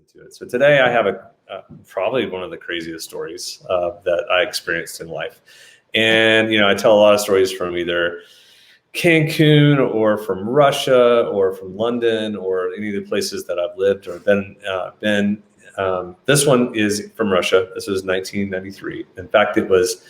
into it. So today I have probably one of the craziest stories that I experienced in life. And, I tell a lot of stories from either Cancun or from Russia or from London or any of the places that I've lived or been. This one is from Russia. This was 1993. In fact, it was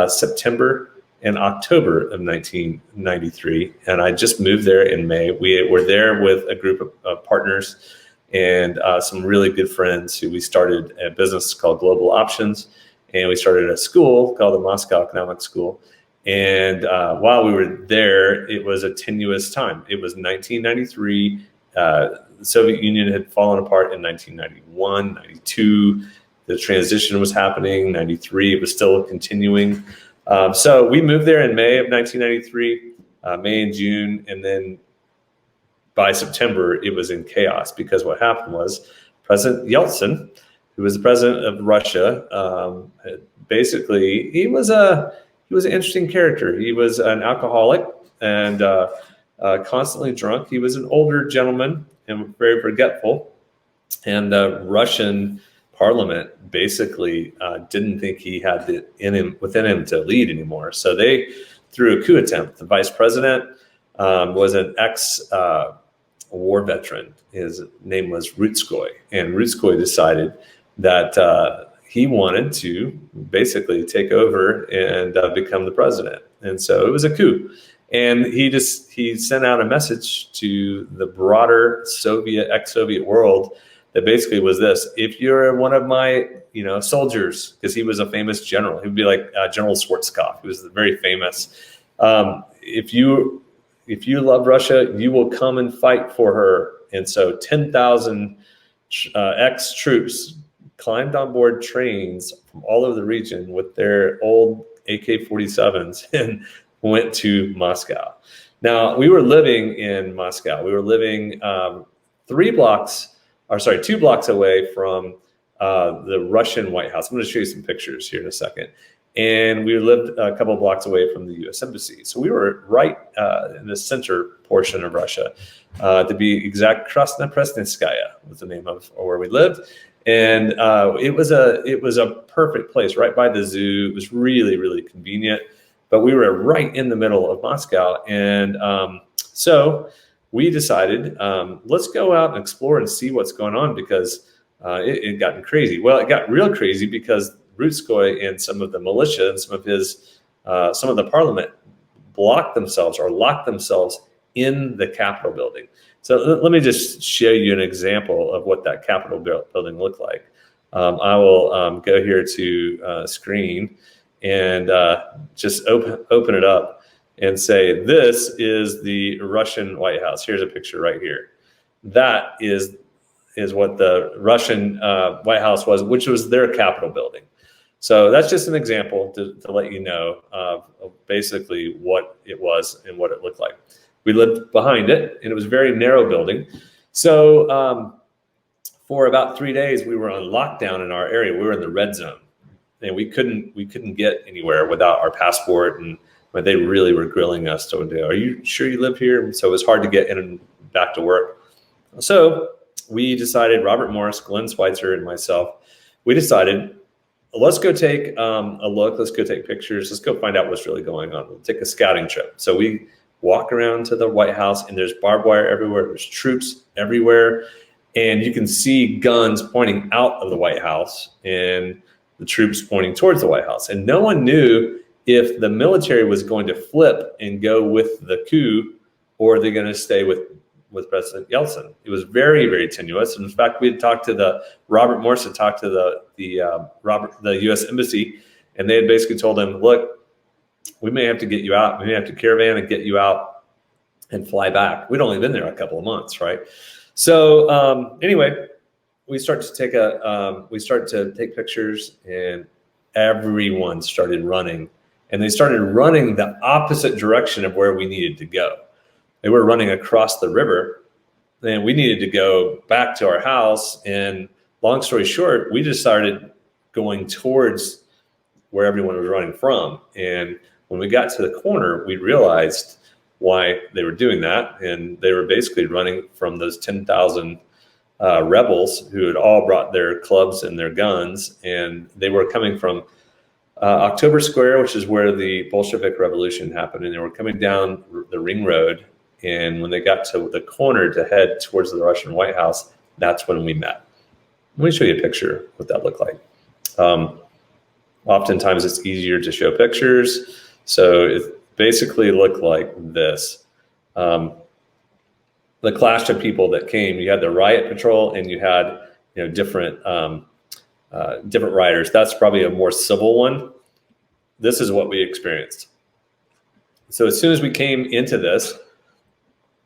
September and October of 1993. And I just moved there in May. We were there with a group of partners and some really good friends who we started a business called Global Options. And we started a school called the Moscow Economic School. And while we were there, it was a tenuous time. It was 1993. The Soviet Union had fallen apart in 1991, 92. The transition was happening. 93, it was still continuing. So we moved there in May of 1993, May and June. And then by September, it was in chaos because what happened was President Yeltsin, who was the president of Russia, basically, he was an interesting character. He was an alcoholic and constantly drunk. He was an older gentleman and very forgetful. And the Russian parliament basically didn't think he had it within him to lead anymore. So they threw a coup attempt. The vice president was an ex-war veteran. His name was Rutskoy. And Rutskoy decided that he wanted to basically take over and become the president. And so it was a coup. And he sent out a message to the broader ex-Soviet world that basically was this: if you're one of my, soldiers, because he was a famous general, he would be like General Schwarzkopf. He was very famous. If you love Russia, you will come and fight for her. And so 10,000 ex-troops climbed on board trains from all over the region with their old AK-47s and went to Moscow. Now, we were living in Moscow. We were living 2 blocks away from the Russian White House. I'm going to show you some pictures here in a second. And we lived a couple of blocks away from the U.S. Embassy. So we were right in the center portion of Russia. To be exact, Krasnopresnenskaya was the name of where we lived. And it was a perfect place right by the zoo. It was really, really convenient. But we were right in the middle of Moscow. And so we decided, let's go out and explore and see what's going on, because it got crazy. Well, it got real crazy because Rutskoy and some of the militia and some of the parliament locked themselves in the Capitol building. So let me just show you an example of what that Capitol building looked like. I will go here to screen and just open it up and say, this is the Russian White House. Here's a picture right here. That is what the Russian White House was, which was their Capitol building. So that's just an example to let you know of basically what it was and what it looked like. We lived behind it, and it was a very narrow building. So for about 3 days, we were on lockdown in our area. We were in the red zone, and we couldn't get anywhere without our passport. And but they really were grilling us. So, are you sure you live here? And so it was hard to get in and back to work. So we decided, Robert Morris, Glenn Schweitzer, and myself, we decided, let's go take a look. Let's go take pictures. Let's go find out what's really going on. We'll take a scouting trip. So we walk around to the White House, and there's barbed wire everywhere. There's troops everywhere. And you can see guns pointing out of the White House and the troops pointing towards the White House. And no one knew if the military was going to flip and go with the coup, or they're going to stay with President Yeltsin. It was very, very tenuous. And in fact, we had talked to Robert Morris had talked to the U.S. Embassy, and they had basically told him, look, we may have to get you out. We may have to caravan and get you out and fly back. We'd only been there a couple of months, right? So anyway, we start to take pictures, and everyone started running, and they started running the opposite direction of where we needed to go. They were running across the river, and we needed to go back to our house. And long story short, we just started going towards where everyone was running from. And when we got to the corner, we realized why they were doing that. And they were basically running from those 10,000 rebels who had all brought their clubs and their guns, and they were coming from October Square, which is where the Bolshevik Revolution happened, and they were coming down the Ring Road. And when they got to the corner to head towards the Russian White House, that's when we met. Let me show you a picture of what that looked like. Oftentimes it's easier to show pictures. So it basically looked like this. The clash of people that came, you had the riot patrol and you had different riders. That's probably a more civil one. This is what we experienced. So as soon as we came into this,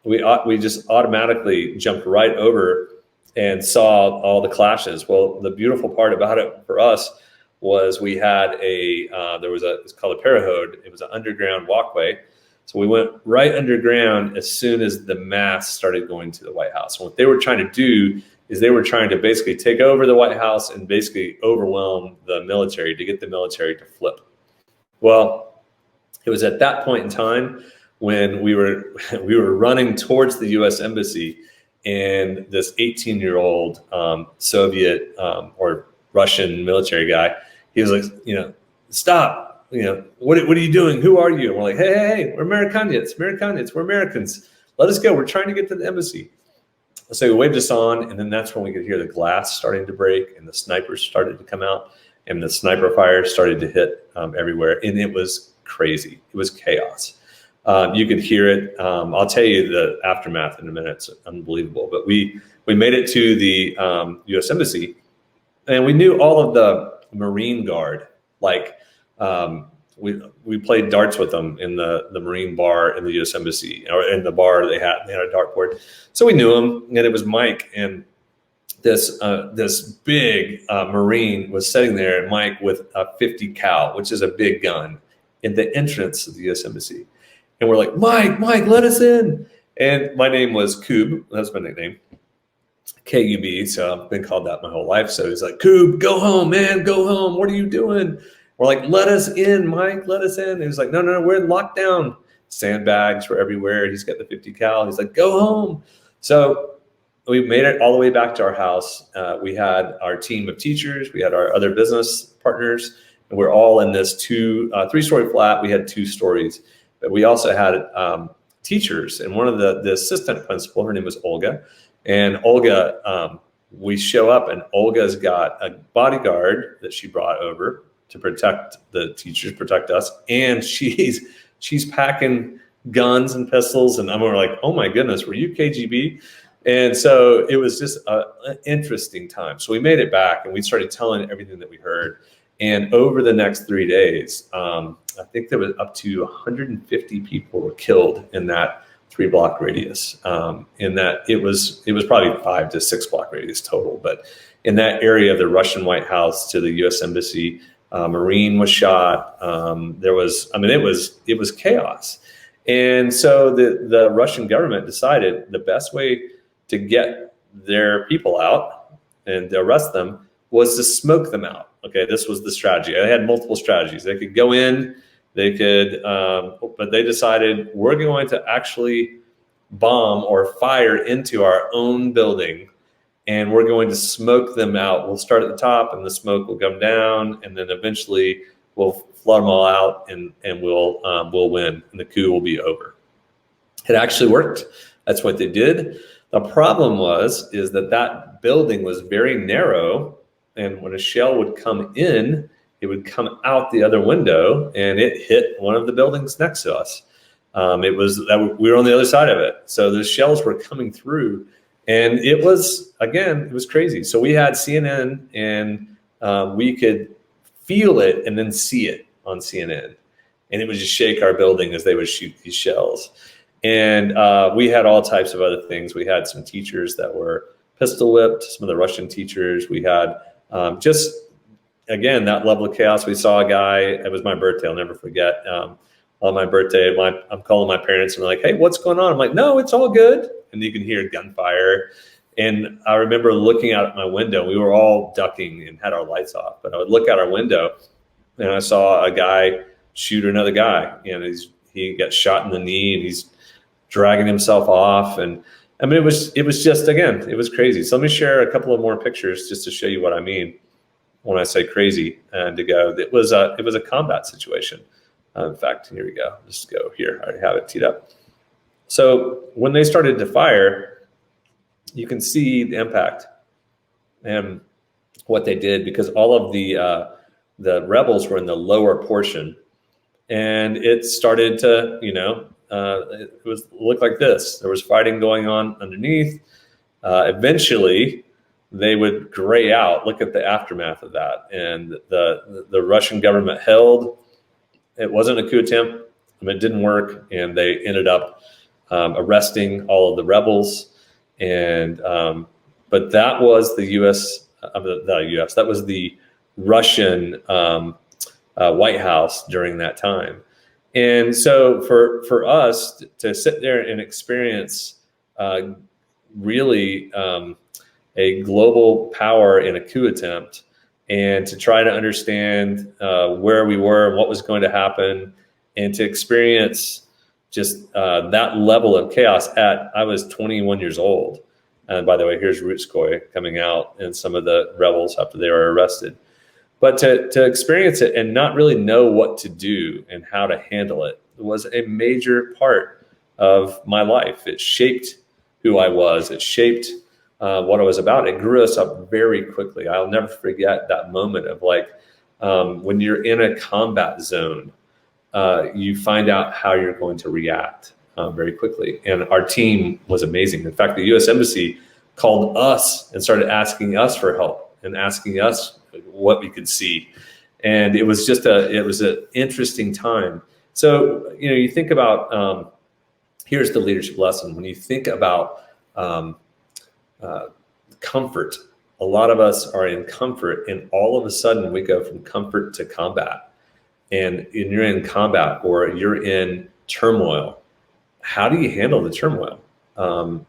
we just automatically jumped right over and saw all the clashes. Well, the beautiful part about it for us was we had it's called a parahode. It was an underground walkway. So we went right underground as soon as the mass started going to the White House. And what they were trying to do is they were trying to basically take over the White House and basically overwhelm the military to get the military to flip. Well, it was at that point in time when we were running towards the U.S. Embassy, and this 18-year-old Soviet or Russian military guy, he was like, stop, what are you doing? Who are you? And we're like, hey, we're Americanians, we're Americans. Let us go. We're trying to get to the embassy. So he waved us on, and then that's when we could hear the glass starting to break, and the snipers started to come out, and the sniper fire started to hit everywhere, and it was crazy. It was chaos. You could hear it. I'll tell you the aftermath in a minute. It's unbelievable. But we made it to the U.S. Embassy, and we knew all of the Marine Guard. We played darts with them in the Marine bar in the U.S. Embassy, or in the bar they had a dartboard. So we knew him, and it was Mike. And this big Marine was sitting there, and Mike with a 50 cal, which is a big gun, in the entrance of the U.S. Embassy. And we're like, Mike, let us in. And my name was Koob. That's my nickname. K-U-B. So I've been called that my whole life. So he's like, Koob, go home, man. Go home. What are you doing? We're like, let us in, Mike. Let us in. And he's like, no, we're in lockdown. Sandbags were everywhere. He's got the 50 cal. He's like, go home. So we made it all the way back to our house. We had our team of teachers. We had our other business partners. And we're all in this 3-story flat. We had 2 stories. But we also had teachers, and one of the assistant principal, her name was Olga, and Olga, we show up, and Olga's got a bodyguard that she brought over to protect the teachers, protect us, and she's packing guns and pistols, and we're like, oh my goodness, were you KGB? And so it was just an interesting time. So we made it back, and we started telling everything that we heard. And over the next 3 days, I think there was up to 150 people were killed in that 3-block radius. In that it was probably 5 to 6 block radius total. But in that area of the Russian White House to the U.S. Embassy, Marine was shot. It was chaos. And so the Russian government decided the best way to get their people out and to arrest them was to smoke them out. Okay, this was the strategy. They had multiple strategies. They could go in, but they decided we're going to actually bomb or fire into our own building, and we're going to smoke them out. We'll start at the top, and the smoke will come down, and then eventually we'll flood them all out, and we'll win, and the coup will be over. It actually worked. That's what they did. The problem is that building was very narrow. And when a shell would come in, it would come out the other window, and it hit one of the buildings next to us. We were on the other side of it. So the shells were coming through, and it was crazy. So we had CNN, and we could feel it and then see it on CNN. And it would just shake our building as they would shoot these shells. And we had all types of other things. We had some teachers that were pistol whipped, some of the Russian teachers. We had that level of chaos. We saw a guy, it was my birthday, I'll never forget. On my birthday, I'm calling my parents and they're like, hey, what's going on? I'm like, no, it's all good. And you can hear gunfire. And I remember looking out my window. We were all ducking and had our lights off. But I would look out our window and I saw a guy shoot another guy. He got shot in the knee and he's dragging himself off. And I mean, it was just, again, it was crazy. So let me share a couple of more pictures just to show you what I mean when I say crazy. And to go, it was a combat situation. In fact, here we go. Just go here. I have it teed up. So when they started to fire, you can see the impact and what they did, because all of the rebels were in the lower portion, and it started to, it looked like this. There was fighting going on underneath. Eventually, they would gray out. Look at the aftermath of that, and the Russian government held. It wasn't a coup attempt. I mean, it didn't work, and they ended up arresting all of the rebels. And but that was the U.S. That was the Russian White House during that time. And so for us to sit there and experience really a global power in a coup attempt, and to try to understand where we were and what was going to happen, and to experience just that level of chaos I was 21 years old. And by the way, here's Rutskoy coming out and some of the rebels after they were arrested. But to experience it and not really know what to do and how to handle it was a major part of my life. It shaped who I was. It shaped what I was about. It grew us up very quickly. I'll never forget that moment of when you're in a combat zone, you find out how you're going to react very quickly. And our team was amazing. In fact, the U.S. Embassy called us and started asking us for help and asking us what we could see. And it was just an interesting time. So, you think about, here's the leadership lesson. When you think about comfort, a lot of us are in comfort, and all of a sudden we go from comfort to combat. And you're in combat, or you're in turmoil. How do you handle the turmoil?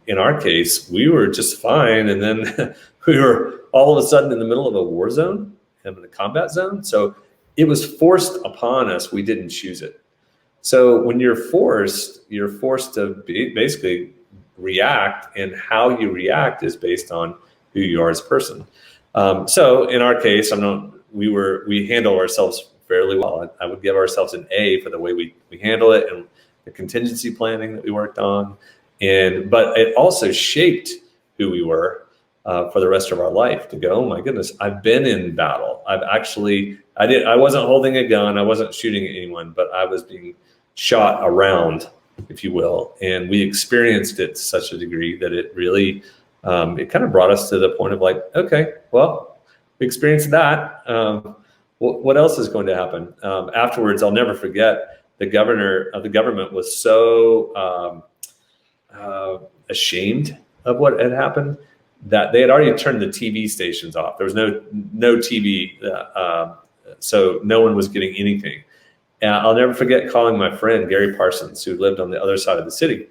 In our case, we were just fine. And then we were all of a sudden in the middle of a war zone and in a combat zone. So it was forced upon us. We didn't choose it. So when you're forced to basically react, and how you react is based on who you are as a person. So in our case, we handle ourselves fairly well. I would give ourselves an A for the way we handle it, and the contingency planning that we worked on. But it also shaped who we were for the rest of our life, to go, oh my goodness, I've been in battle. I wasn't holding a gun. I wasn't shooting at anyone, but I was being shot around, if you will. And we experienced it to such a degree that it really, it kind of brought us to the point of okay, well, we experienced that. What else is going to happen? Afterwards, I'll never forget, the governor of the government was so ashamed of what had happened that they had already turned the TV stations off. There was no TV, so no one was getting anything. And I'll never forget calling my friend Gary Parsons, who lived on the other side of the city.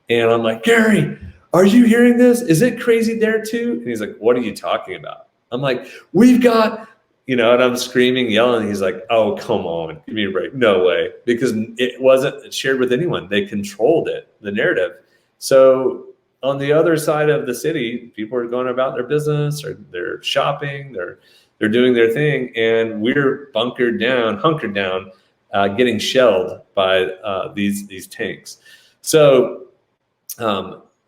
And I'm like, Gary, are you hearing this? Is it crazy there too? And he's like, what are you talking about? I'm like, we've got, and I'm screaming, yelling. He's like, oh, come on, give me a break. No way. Because it wasn't shared with anyone. They controlled it, the narrative. So on the other side of the city, people are going about their business, or they're shopping, they're doing their thing. And we're hunkered down, getting shelled by these tanks. So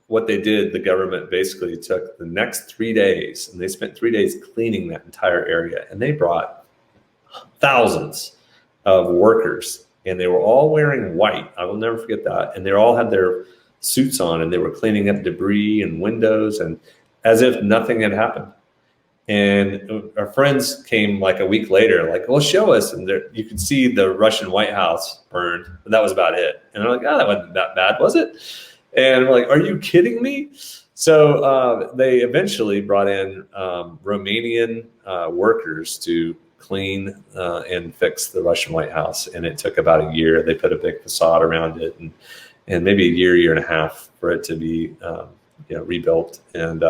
what they did, the government basically took the next 3 days, and they spent 3 days cleaning that entire area. And they brought thousands of workers, and they were all wearing white. I will never forget that. And they all had their suits on, and they were cleaning up debris and windows, and as if nothing had happened. And our friends came a week later, well, show us. And you could see the Russian White House burned, but that was about it. And they're like, oh, that wasn't that bad, was it? And we're like, are you kidding me? So they eventually brought in Romanian workers to clean and fix the Russian White House. And it took about a year. They put a big facade around it, and maybe a year and a half for it to be rebuilt. And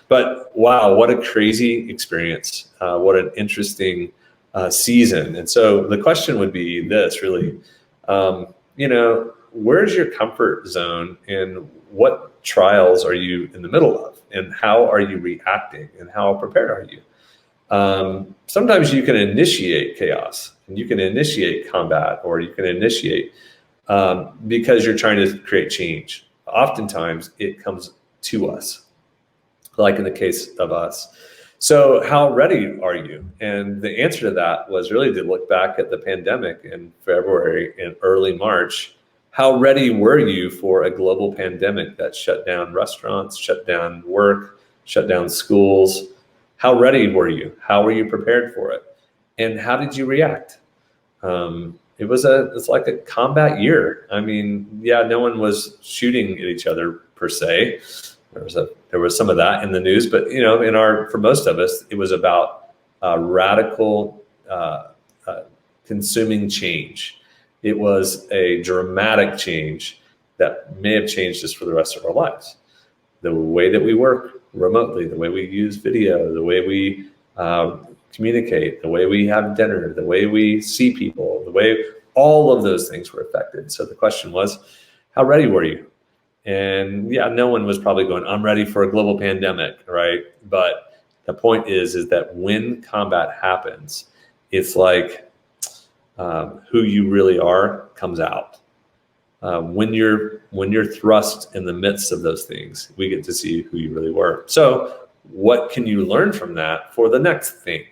but wow, what a crazy experience. What an interesting season. And so the question would be this, really, where's your comfort zone, and what trials are you in the middle of, and how are you reacting, and how prepared are you? Sometimes you can initiate chaos, and you can initiate combat, or you can initiate because you're trying to create change. Oftentimes it comes to us, like in the case of us. So how ready are you? And the answer to that was really to look back at the pandemic in February and early March. How ready were you for a global pandemic that shut down restaurants, shut down work, shut down schools? How ready were you? How were you prepared for it? And how did you react? It's like a combat year. I mean, yeah, no one was shooting at each other per se. There was some of that in the news, but for most of us, it was about radical consuming change. It was a dramatic change that may have changed us for the rest of our lives. The way that we work remotely, the way we use video, the way we communicate, the way we have dinner, the way we see people, the way all of those things were affected. So the question was, how ready were you? And yeah, no one was probably going, I'm ready for a global pandemic, right? But the point is that when combat happens, it's like who you really are comes out. When you're thrust in the midst of those things, we get to see who you really were. So what can you learn from that for the next thing?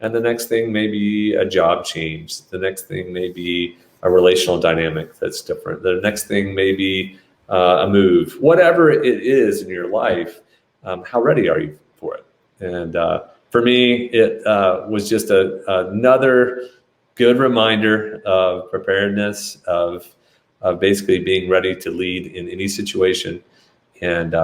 And the next thing may be a job change. The next thing may be a relational dynamic that's different. The next thing may be a move. Whatever it is in your life, how ready are you for it? And for me, it was just another good reminder of preparedness, of basically being ready to lead in any situation. And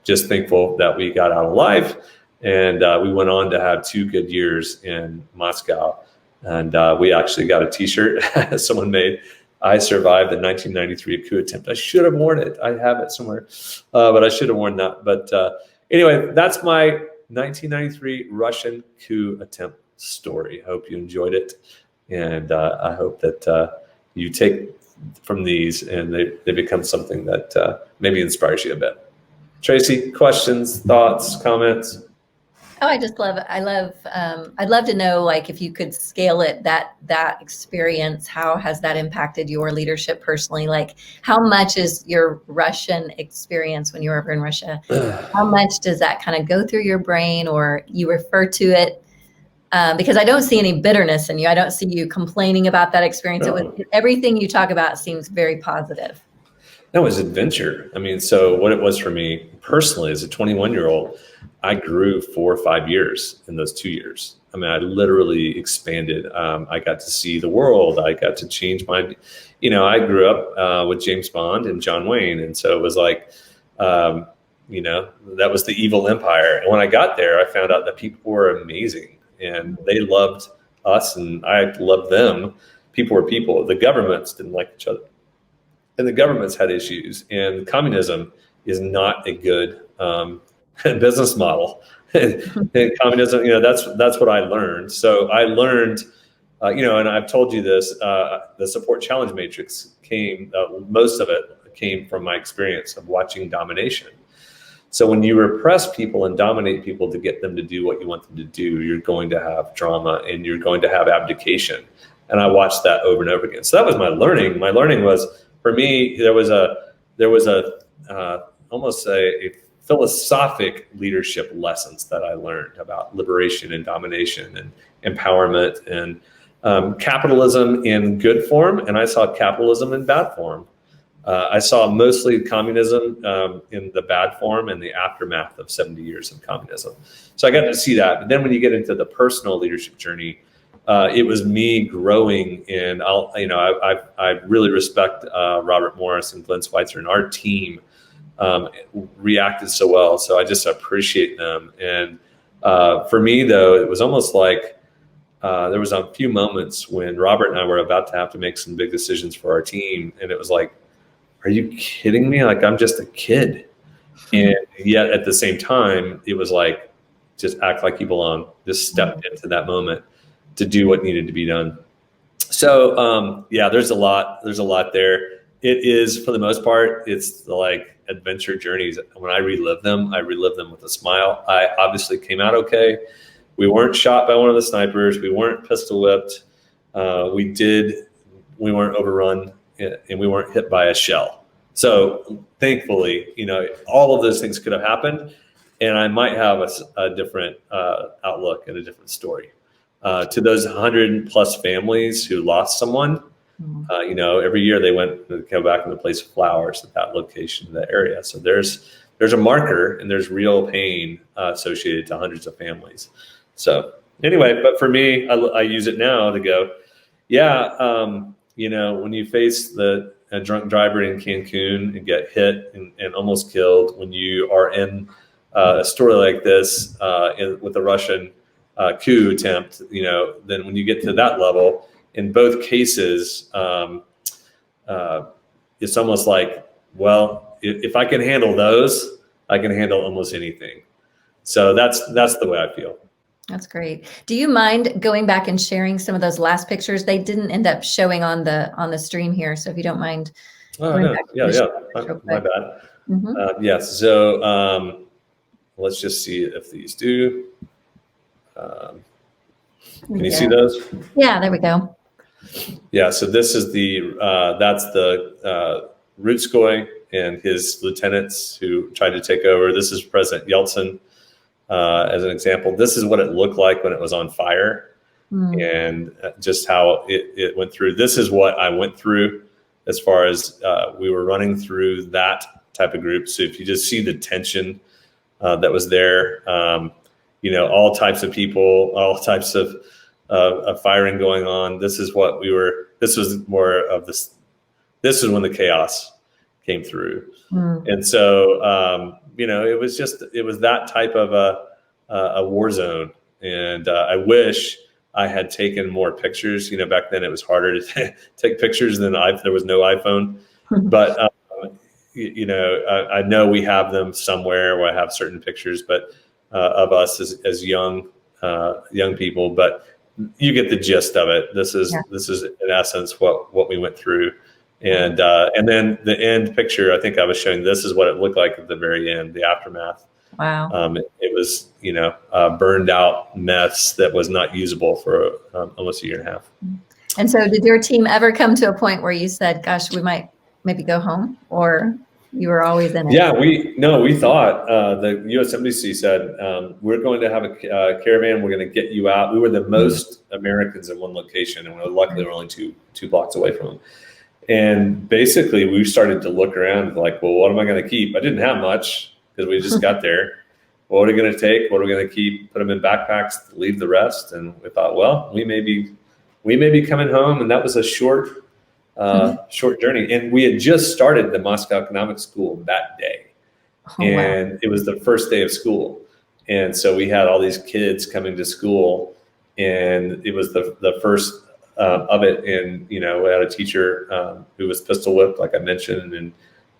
just thankful that we got out alive. And we went on to have 2 good years in Moscow. And we actually got a t-shirt someone made. I survived the 1993 coup attempt. I should have worn it. I have it somewhere, but I should have worn that. But anyway, that's my 1993 Russian coup attempt story. I hope you enjoyed it. And I hope that you take from these and they become something that maybe inspires you a bit. Tracy, questions, thoughts, comments? Oh, I'd love to know, like, if you could scale it, that experience, how has that impacted your leadership personally? Like, how much is your Russian experience when you were over in Russia? How much does that kind of go through your brain, or you refer to it? Because I don't see any bitterness in you. I don't see you complaining about that experience. No. Everything you talk about seems very positive. That was adventure. I mean, so what it was for me personally as a 21-year-old, I grew 4 or 5 years in those 2 years. I mean, I literally expanded. I got to see the world. I got to change my, I grew up with James Bond and John Wayne. And so it was like, that was the evil empire. And when I got there, I found out that people were amazing and they loved us and I loved them. People were people. The governments didn't like each other. And the governments had issues, and communism is not a good business model. And communism, that's what I learned. So I learned, and I've told you this, the support challenge matrix most of it came from my experience of watching domination. So when you repress people and dominate people to get them to do what you want them to do, you're going to have drama and you're going to have abdication. And I watched that over and over again. So that was my learning. My learning was, for me, there was almost a philosophic leadership lessons that I learned about liberation and domination and empowerment and capitalism in good form, and I saw capitalism in bad form. I saw mostly communism in the bad form and the aftermath of 70 years of communism. So I got to see that. But then when you get into the personal leadership journey, it was me growing, and I really respect Robert Morris and Glenn Schweitzer, and our team reacted so well. So I just appreciate them. And for me, though, it was almost like there was a few moments when Robert and I were about to have to make some big decisions for our team, and it was like, are you kidding me? Like, I'm just a kid. And yet at the same time, it was like, just act like you belong. Just step into that moment to do what needed to be done. So, there's a lot there. it is, for the most part, it's the like adventure journeys. When I relive them with a smile. I obviously came out okay. We weren't shot by one of the snipers. We weren't pistol whipped. We weren't overrun, and we weren't hit by a shell. So thankfully, all of those things could have happened, and I might have a different outlook and a different story. To those 100+ families who lost someone, every year they come back and place flowers at that location, that area. So there's a marker, and there's real pain associated to hundreds of families. So anyway, but for me, I use it now to go, when you face a drunk driver in Cancun and get hit and almost killed, when you are in a story like this with a Russian coup attempt, then when you get to that level, in both cases, it's almost like, well, if I can handle those, I can handle almost anything. So that's the way I feel. That's great. Do you mind going back and sharing some of those last pictures? They didn't end up showing on the stream here, so if you don't mind. Oh no, my bad. Mm-hmm. Yes. So let's just see if these do. Can you see those? Yeah, there we go. Yeah. So this is that's the Rutskoy and his lieutenants who tried to take over. This is President Yeltsin. As an example, this is what it looked like when it was on fire, and just how it went through. This is what I went through as far as we were running through that type of group. So if you just see the tension that was there, all types of people, all types of firing going on. This is what we were. This was more of this. This is when the chaos came through, and so it was that type of a war zone. And I wish I had taken more pictures. Back then it was harder to take pictures than there was no iPhone. But I know we have them somewhere where I have certain pictures, but of us as young people. But you get the gist of it. This is in essence what we went through. And then the end picture, I think I was showing, this is what it looked like at the very end, the aftermath. Wow. It was, burned out mess that was not usable for almost a year and a half. And so did your team ever come to a point where you said, gosh, we might maybe go home, or you were always in it? Yeah, we thought, the U.S. Embassy said, we're going to have a caravan. We're going to get you out. We were the most Americans in one location, and luckily we're only two blocks away from them. And basically we started to look around like, well, what am I going to keep? I didn't have much because we just got there. What are we going to take? What are we going to keep? Put them in backpacks, leave the rest. And we thought, well, we may be coming home. And that was a short journey. And we had just started the Moscow Economics School that day. And it was the first day of school. And so we had all these kids coming to school, and it was the first of it. And, we had a teacher who was pistol whipped, like I mentioned, and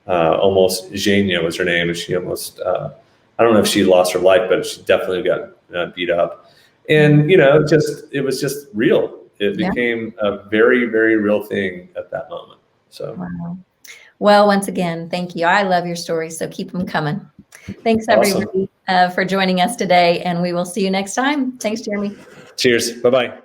almost Zhenya was her name. And she almost, I don't know if she lost her life, but she definitely got beat up. And, it was just real. It became a very, very real thing at that moment. So, wow. Well, once again, thank you. I love your stories, so keep them coming. Thanks, everybody, for joining us today, and we will see you next time. Thanks, Jeremie. Cheers. Bye-bye.